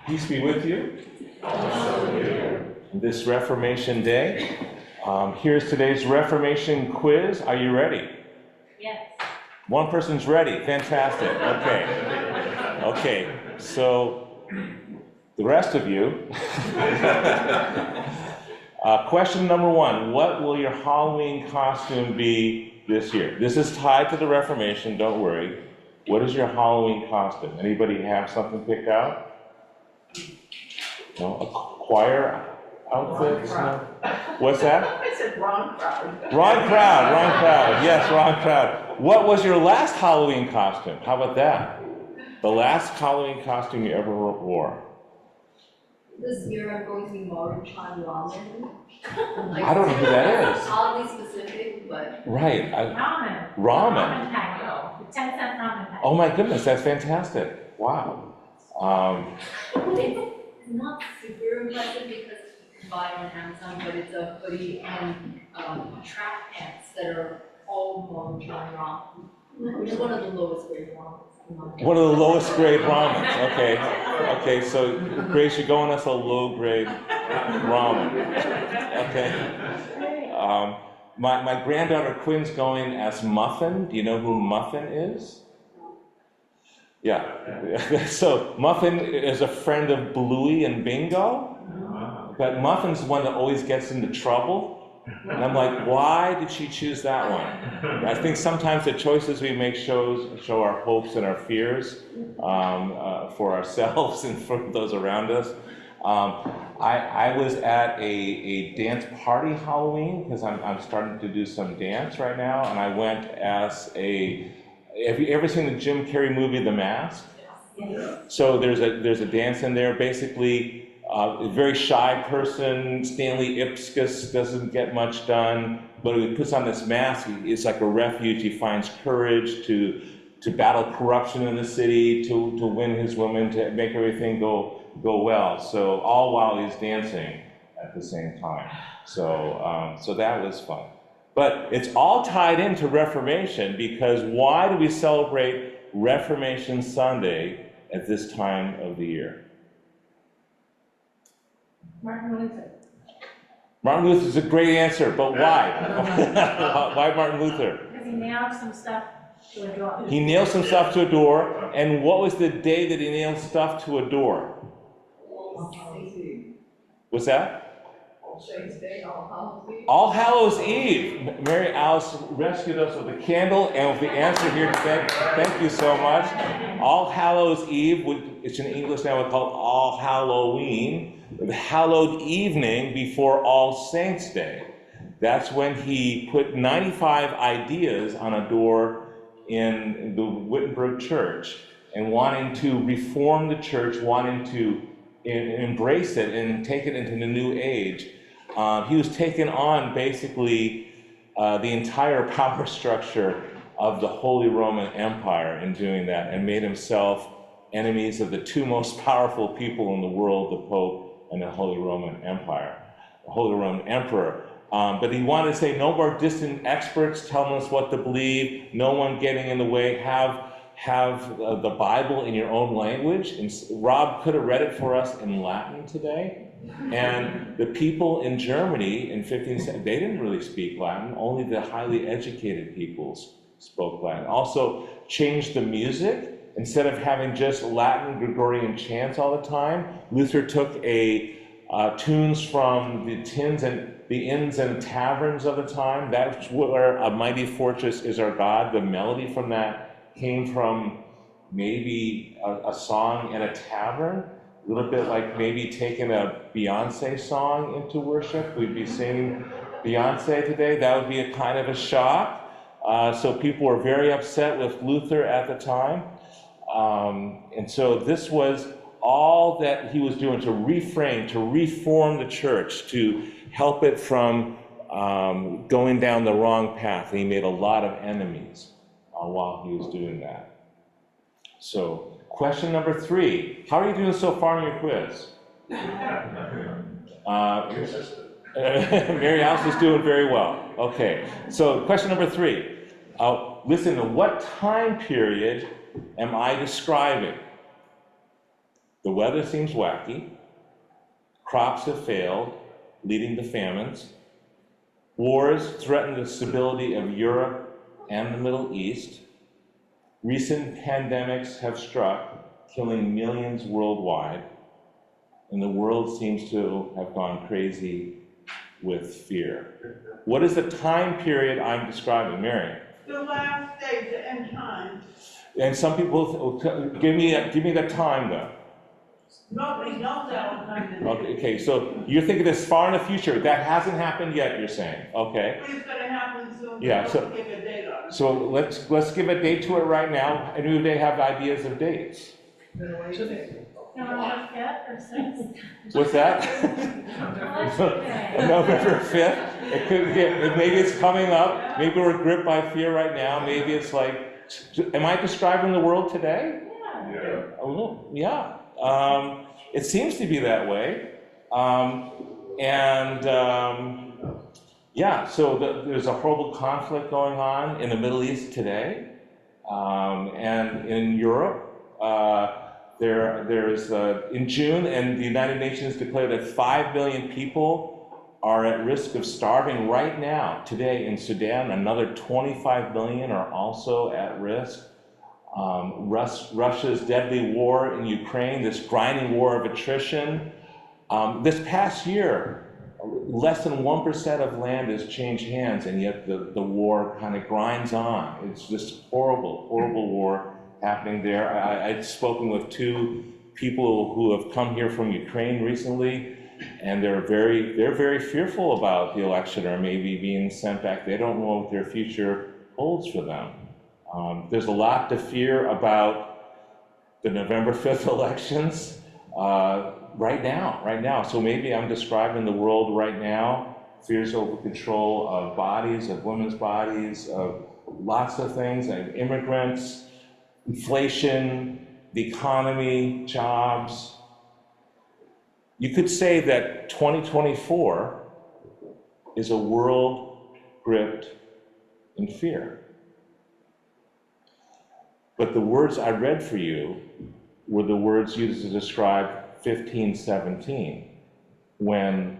Peace be with you. This Reformation Day. Here's today's Reformation quiz. Are you ready? Yes. One person's ready. Fantastic. Okay. Okay. So the rest of you. Question number one. What will your Halloween costume be this year? This is tied to the Reformation. Don't worry. What is your Halloween costume? Anybody have something picked out? No? A choir outfit? No? What's that? I said wrong crowd. Wrong crowd, wrong crowd. Yes, wrong crowd. What was your last Halloween costume? How about that? The last Halloween costume you ever wore? This year I'm going to be Maruchan Ramen. I don't know who that is. Oddly specific, but Right. Ramen. Ramen. Ramen pack. The 10-cent ramen pack. Oh my goodness, that's fantastic. Wow. it's not super impressive because you can buy it on Amazon, but it's a hoodie and track pants that are all Maruchan Ramen, which is one of the lowest grade ramens. One of the lowest grade ramens. Okay. Okay, so Grace, you're going as a low grade ramen. Okay. My granddaughter Quinn's going as Muffin. Do you know who Muffin is? Yeah. So Muffin is a friend of Bluey and Bingo, but Muffin's the one that always gets into trouble. And I'm like, why did she choose that one? I think sometimes the choices we make show our hopes and our fears for ourselves and for those around us. I was at a dance party Halloween because I'm starting to do some dance right now, and I went as have you ever seen the Jim Carrey movie, The Mask? Yes. So there's a dance in there. Basically, a very shy person, Stanley Ipkiss, doesn't get much done, but he puts on this mask. It's like a refuge. He finds courage to battle corruption in the city, to win his woman, to make everything go well. So all while he's dancing at the same time. So that was fun. But it's all tied into Reformation, because why do we celebrate Reformation Sunday at this time of the year? Martin Luther. Martin Luther is a great answer, but why? Why Martin Luther? Because he nailed some stuff to a door. He nailed some stuff to a door, and what was the day that he nailed stuff to a door? What's that? All Hallows Eve. Mary Alice rescued us with a candle and with the answer here today. Thank you so much. All Hallows Eve, which in English now we call All Halloween, the hallowed evening before All Saints Day. That's when he put 95 ideas on a door in the Wittenberg Church, and wanting to reform the church, wanting to embrace it and take it into the new age. He was taking on basically the entire power structure of the Holy Roman Empire in doing that, and made himself enemies of the two most powerful people in the world, the Pope and the Holy Roman Empire, the Holy Roman Emperor. But he wanted to say, no more distant experts telling us what to believe, no one getting in the way, have the Bible in your own language. And Rob could have read it for us in Latin today. And the people in Germany in 15th, they didn't really speak Latin, only the highly educated peoples spoke Latin. Also changed the music. Instead of having just Latin Gregorian chants all the time, Luther took tunes from the inns and taverns of the time. That's where A Mighty Fortress Is Our God, the melody from that came from maybe a song in a tavern. A little bit like maybe taking a Beyonce song into worship. We'd be singing Beyonce today. That would be a kind of a shock. So people were very upset with Luther at the time. And so this was all that he was doing to reframe, to reform the church, to help it from going down the wrong path. And he made a lot of enemies while he was doing that. So, question number 3. How are you doing so far in your quiz? Mary Alice is doing very well. Okay, so question number 3. Listen, what time period am I describing? The weather seems wacky. Crops have failed, leading to famines. Wars threaten the stability of Europe and the Middle East. Recent pandemics have struck, killing millions worldwide, and the world seems to have gone crazy with fear. What is the time period I'm describing, Mary? The last days, the end times. And some people, give me the time though. Nobody knows that will come in. Okay, so you're thinking this far in the future. That hasn't happened yet, you're saying, okay. But it's gonna happen soon. Yeah, so- Don't give a date on it. So let's give a date to it right now. And do they have ideas of dates? November 5th or 6th? What's that? Okay. November 5th? It could get, maybe it's coming up. Maybe we're gripped by fear right now. Maybe it's like, am I describing the world today? Yeah. Oh, yeah. It seems to be that way. Yeah, so there's a horrible conflict going on in the Middle East today. And in Europe, there's in June, and the United Nations declared that 5 billion people are at risk of starving right now, today in Sudan. Another 25 billion are also at risk. Russia's deadly war in Ukraine, this grinding war of attrition. This past year, less than 1% of land has changed hands, and yet the war kind of grinds on. It's just horrible, horrible war happening there. I'd spoken with 2 people who have come here from Ukraine recently, and they're very fearful about the election or maybe being sent back. They don't know what their future holds for them. There's a lot to fear about the November 5th elections right now. So maybe I'm describing the world right now. Fears over control of bodies, of women's bodies, of lots of things, like immigrants, inflation, the economy, jobs. You could say that 2024 is a world gripped in fear. But the words I read for you were the words used to describe 1517, when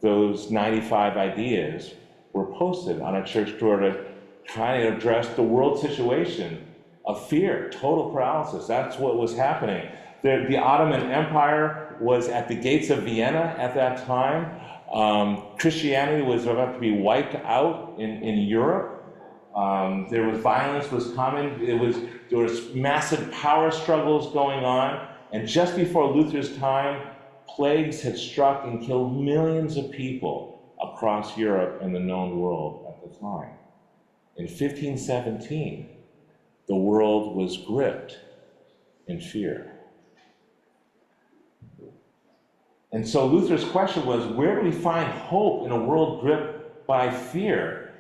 those 95 ideas were posted on a church door to try to address the world situation of fear, total paralysis. That's what was happening. The Ottoman Empire was at the gates of Vienna at that time. Christianity was about to be wiped out in Europe. There was violence was common. There was massive power struggles going on. And just before Luther's time, plagues had struck and killed millions of people across Europe and the known world at the time. In 1517, the world was gripped in fear. And so Luther's question was, where do we find hope in a world gripped by fear?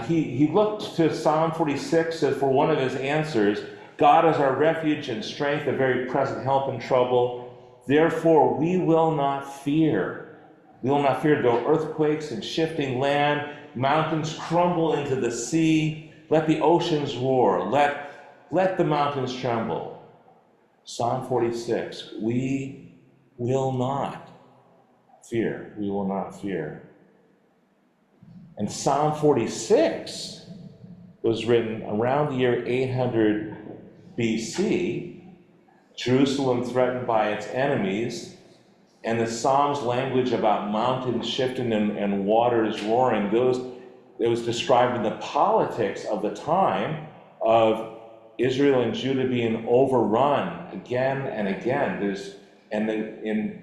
He looked to Psalm 46 for one of his answers. God is our refuge and strength, a very present help in trouble. Therefore, we will not fear. We will not fear though earthquakes and shifting land, mountains crumble into the sea. Let the oceans roar. Let the mountains tremble. Psalm 46, we will not fear. We will not fear. And Psalm 46 was written around the year 800 BC, Jerusalem threatened by its enemies, and the Psalm's language about mountains shifting and waters roaring, it was describing the politics of the time of Israel and Judah being overrun again and again. In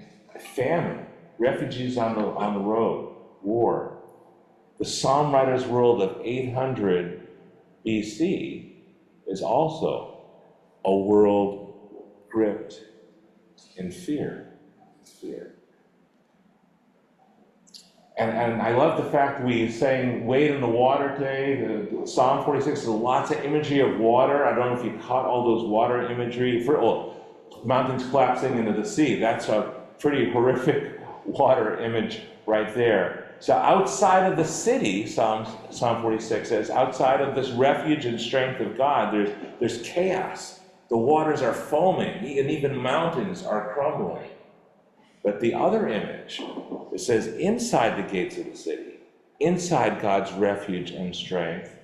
famine, refugees on the road, war. The Psalm writer's world of 800 BC is also a world gripped in fear. And I love the fact we sang wade in the water today. The Psalm 46 is lots of imagery of water. I don't know if you caught all those water imagery. Mountains collapsing into the sea. That's a pretty horrific water image right there. So outside of the city, Psalm 46 says, outside of this refuge and strength of God, there's chaos The waters are foaming, and even mountains are crumbling. But the other image, it says inside the gates of the city, inside God's refuge and strength,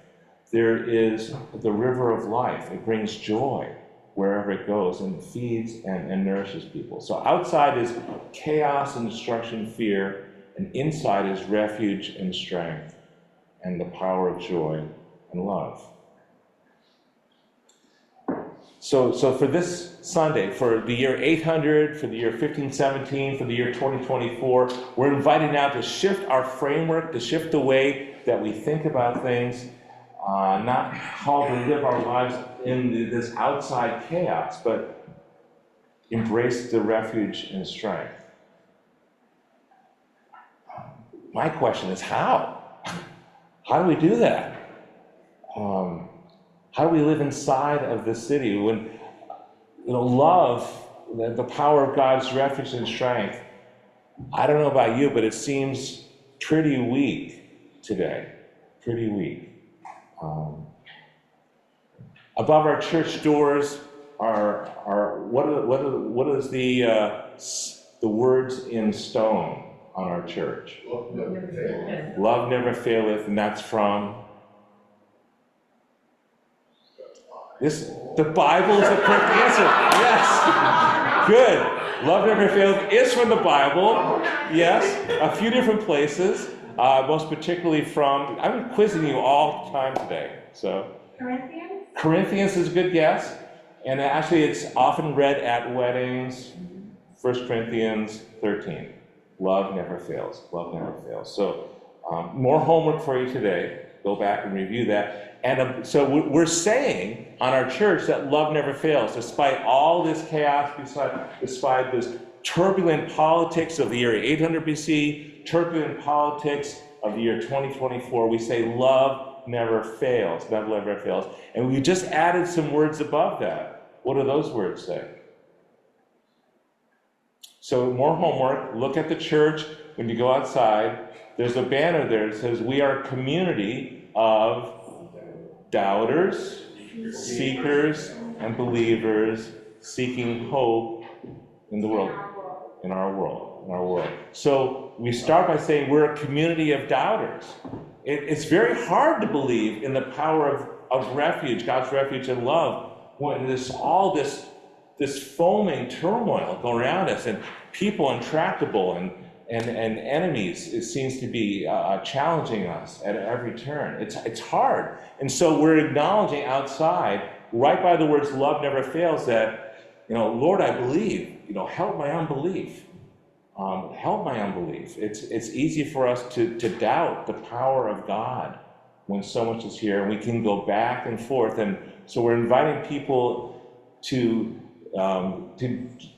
there is the river of life. It brings joy wherever it goes and feeds and nourishes people. So outside is chaos and destruction, fear, and inside is refuge and strength and the power of joy and love. So for this Sunday, for the year 800, for the year 1517, for the year 2024, we're invited now to shift our framework, to shift the way that we think about things, not how to live our lives in this outside chaos, but embrace the refuge and strength. My question is how? How do we do that? How do we live inside of the city when, love, the power of God's refuge and strength? I don't know about you, but it seems pretty weak today. Pretty weak. Above our church doors are what is the words in stone on our church? Love never faileth, and that's from the Bible is the correct answer. Yes. Good. Love never faileth is from the Bible. Yes. A few different places. Most particularly from, I'm quizzing you all the time today. So Corinthians? Corinthians is a good guess. And actually it's often read at weddings. 1 Corinthians 13. Love never fails. Love never fails. So more homework for you today. Go back and review that. And so we're saying on our church that love never fails, despite all this chaos, despite this turbulent politics of the year 800 BC, turbulent politics of the year 2024, we say love never fails. Love never fails. And we just added some words above that. What do those words say? So more homework. Look at the church when you go outside. There's a banner there that says, we are a community of doubters, seekers, and believers seeking hope in the world, in our world. So we start by saying we're a community of doubters. It's very hard to believe in the power of refuge, God's refuge and love, when there's all this foaming turmoil going around us, and people intractable and enemies, it seems to be challenging us at every turn. It's hard. And so we're acknowledging outside, right by the words love never fails, that, Lord, I believe, help my unbelief. Help my unbelief. It's easy for us to doubt the power of God when so much is here, and we can go back and forth. And so we're inviting people to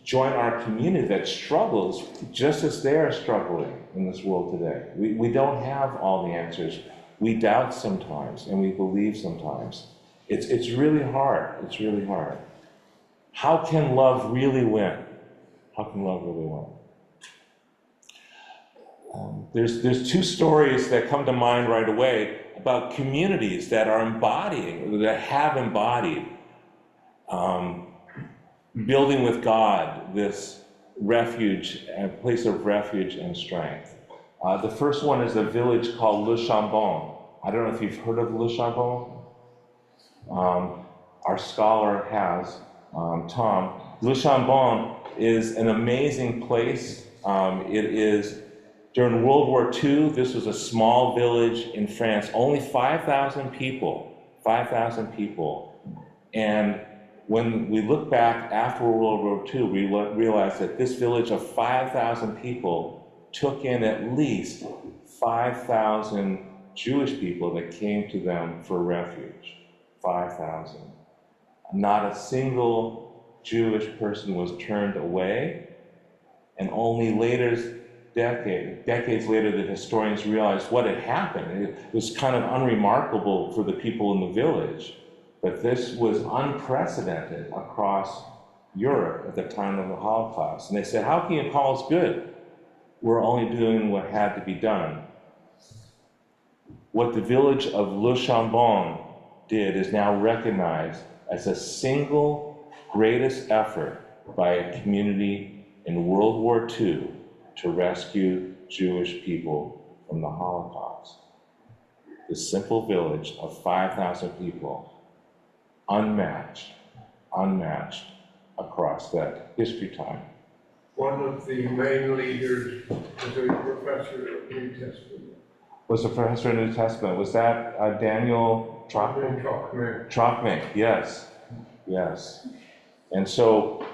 join our community that struggles just as they are struggling in this world today. We don't have all the answers. We doubt sometimes, and we believe sometimes. It's really hard. It's really hard. How can love really win? How can love really win? There's two stories that come to mind right away about communities that are embodying, that have embodied building with God this refuge, a place of refuge and strength. The first one is a village called Le Chambon. I don't know if you've heard of Le Chambon. Our scholar has, Tom. Le Chambon is an amazing place. It is, during World War II, this was a small village in France, only 5,000 people, 5,000 people. And when we look back after World War II, we realize that this village of 5,000 people took in at least 5,000 Jewish people that came to them for refuge. 5,000. Not a single Jewish person was turned away, and only decades later, the historians realized what had happened. It was kind of unremarkable for the people in the village, but this was unprecedented across Europe at the time of the Holocaust. And they said, how can you call us good? We're only doing what had to be done. What the village of Le Chambon did is now recognized as a single greatest effort by a community in World War II to rescue Jewish people from the Holocaust. This simple village of 5,000 people, unmatched across that history time. One of the main leaders was a professor of New Testament. Was a professor in the New Testament. Was that Daniel Trockman? Trockman, yes. Yes. And so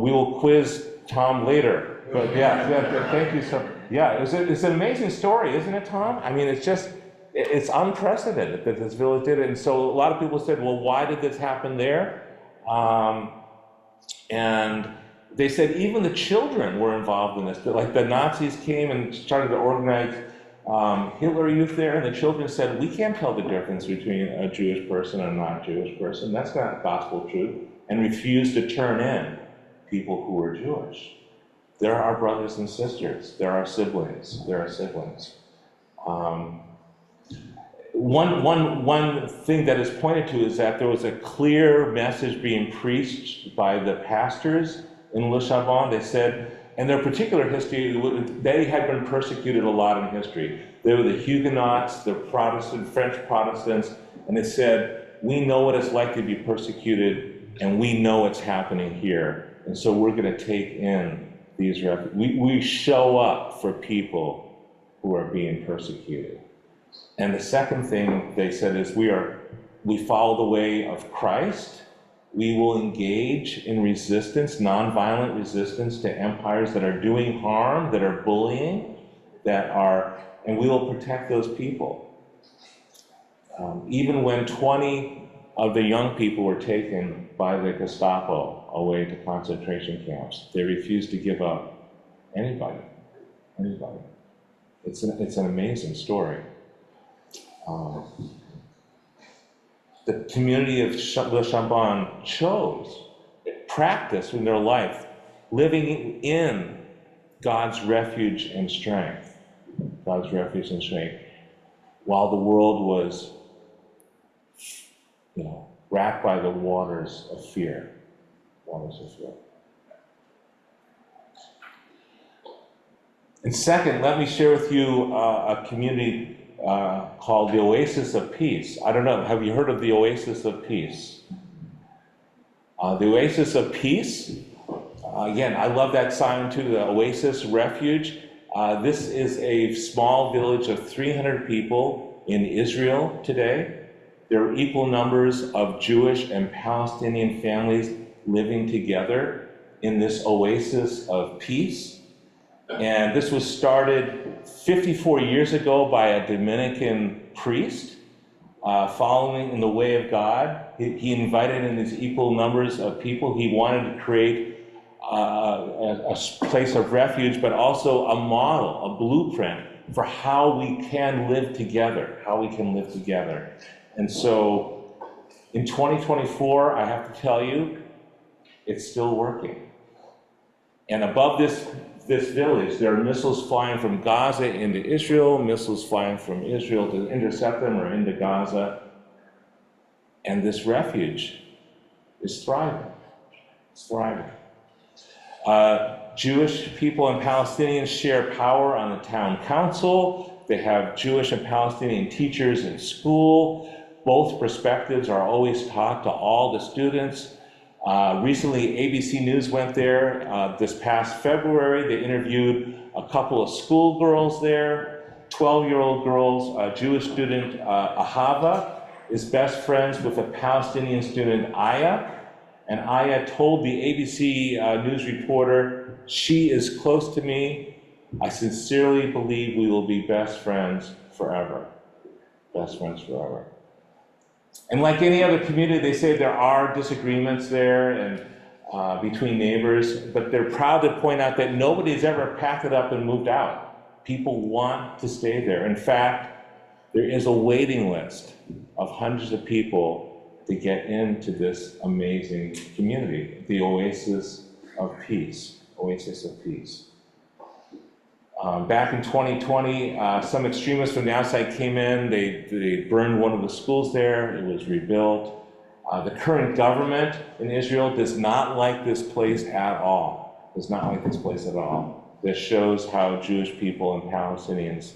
we will quiz Tom later. But yeah, thank you so. Yeah, it's an amazing story, isn't it, Tom? I mean, it's unprecedented that this village did it. And so a lot of people said, well, why did this happen there? And they said even the children were involved in this. Like the Nazis came and started to organize Hitler Youth there, and the children said, we can't tell the difference between a Jewish person and a not-Jewish person. That's not gospel truth. And refused to turn in people who were Jewish. They're our brothers and sisters. They're our siblings. They're our siblings. One thing that is pointed to is that there was a clear message being preached by the pastors in Le Chambon. They said, and their particular history, they had been persecuted a lot in history. They were the Huguenots, the Protestant, French Protestants, and they said, we know what it's like to be persecuted, and we know what's happening here, and so we're going to take in these refugees. We show up for people who are being persecuted. And the second thing they said is we follow the way of Christ. We will engage in resistance, nonviolent resistance to empires that are doing harm, that are bullying, and we will protect those people. Even when 20 of the young people were taken by the Gestapo away to concentration camps, they refused to give up anybody. It's an amazing story. The community of Le Chambon practiced in their life, living in God's refuge and strength, while the world was, racked by the waters of fear. And second, let me share with you a community called the Oasis of Peace. I don't know, have you heard of the Oasis of Peace? The Oasis of Peace, again, I love that sign too, the Oasis Refuge. This is a small village of 300 people in Israel today. There are equal numbers of Jewish and Palestinian families living together in this Oasis of Peace. And this was started 54 years ago by a Dominican priest, following in the way of God. He invited in these equal numbers of people. He wanted to create a place of refuge, but also a model, a blueprint for how we can live together, And so in 2024, I have to tell you, it's still working. And above this village, there are missiles flying from Gaza into Israel, missiles flying from Israel to intercept them or into Gaza. And this refuge is thriving. It's thriving. Jewish people and Palestinians share power on the town council. They have Jewish and Palestinian teachers in school. Both perspectives are always taught to all the students. Recently, ABC News went there. This past February, they interviewed a couple of schoolgirls there, 12-year-old girls. A Jewish student, Ahava, is best friends with a Palestinian student, Aya. And Aya told the ABC News reporter, she is close to me. I sincerely believe we will be best friends forever. Best friends forever. And like any other community, they say there are disagreements there and between neighbors, but they're proud to point out that nobody's ever packed it up and moved out. People want to stay there. In fact, there is a waiting list of hundreds of people to get into this amazing community, the Oasis of Peace. Oasis of Peace. Back in 2020, some extremists from the outside came in. They burned one of the schools there. It was rebuilt. The current government in Israel does not like this place at all. Does not like this place at all. This shows how Jewish people and Palestinians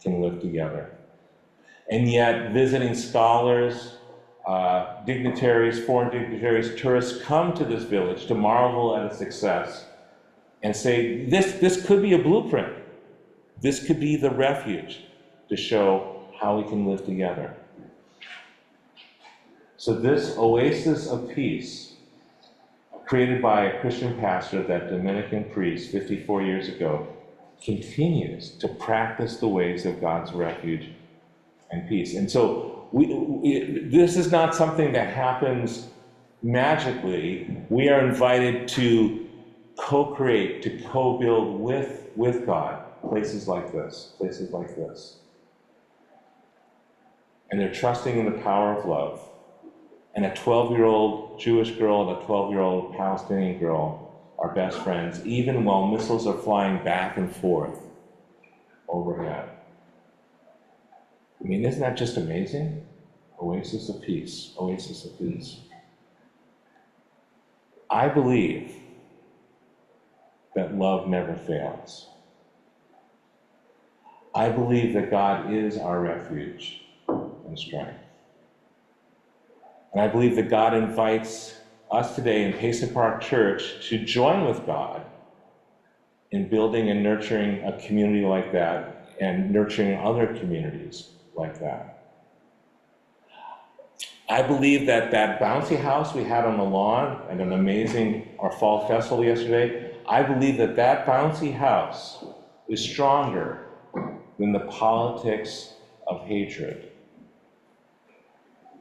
can live together. And yet, visiting scholars, dignitaries, foreign dignitaries, tourists come to this village to marvel at its success and say, this could be a blueprint. This could be the refuge to show how we can live together. So this oasis of peace, created by a Christian pastor, that Dominican priest 54 years ago, continues to practice the ways of God's refuge and peace. And so this is not something that happens magically. We are invited to co-create, to co-build with God places like this, places like this. And they're trusting in the power of love. And a 12-year-old Jewish girl and a 12-year-old Palestinian girl are best friends, even while missiles are flying back and forth overhead. I mean, isn't that just amazing? Oasis of peace, oasis of peace. I believe that love never fails. I believe that God is our refuge and strength. And I believe that God invites us today in Payson Park Church to join with God in building and nurturing a community like that and nurturing other communities like that. I believe that that bouncy house we had on the lawn at an amazing, our fall festival yesterday, I believe that that bouncy house is stronger than the politics of hatred.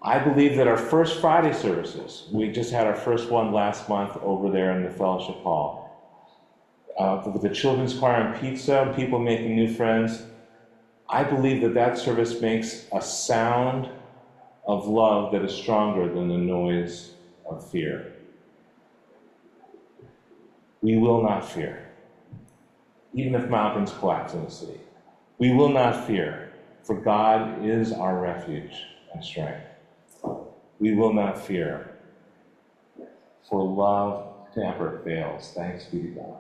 I believe that our First Friday services, we just had our first one last month over there in the fellowship hall, with the children's choir and pizza and people making new friends. I believe that that service makes a sound of love that is stronger than the noise of fear. We will not fear, even if mountains collapse in the city. We will not fear, for God is our refuge and strength. We will not fear, for love never fails. Thanks be to God.